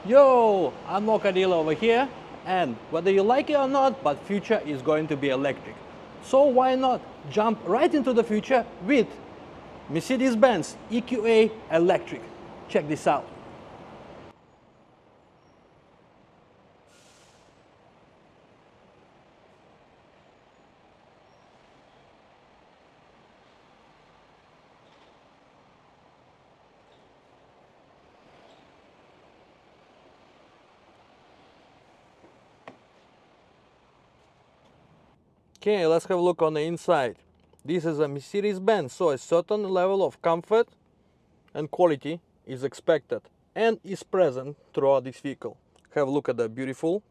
Yo, I'm 𝐿𝐞𝐫𝐜 over here, and whether you like it or not, but future is going to be electric. So why not jump right into the future with Mercedes-Benz EQA electric. Check this out. Okay, let's have a look on the inside. This is a Mercedes-Benz, so a certain level of comfort and quality is expected and is present throughout this vehicle. Have a look at the beautiful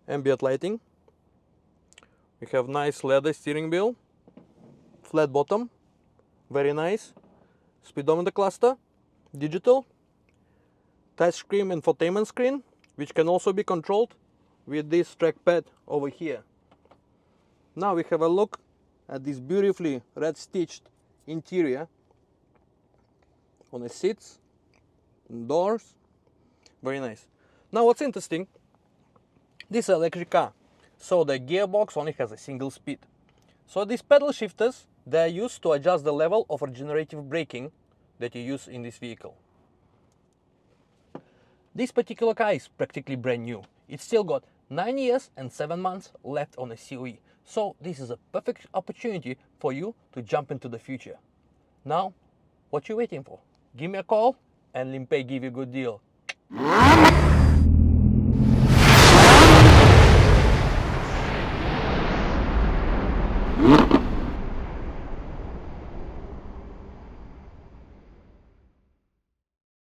ambient lighting. We have nice leather steering wheel, flat bottom, very nice. Speedometer cluster, digital, touchscreen infotainment screen, which can also be controlled with this trackpad over here. Now we have a look at this beautifully red stitched interior on the seats, doors, very nice. Now what's interesting, this is an electric car, so the gearbox only has a single speed. So these pedal shifters, they are used to adjust the level of regenerative braking that you use in this vehicle. This particular car is practically brand new. It's still got 9 years and 7 months left on the COE. So this is a perfect opportunity for you to jump into the future. Now, what you waiting for? Give me a call and 𝐿𝐿𝐼 give you a good deal.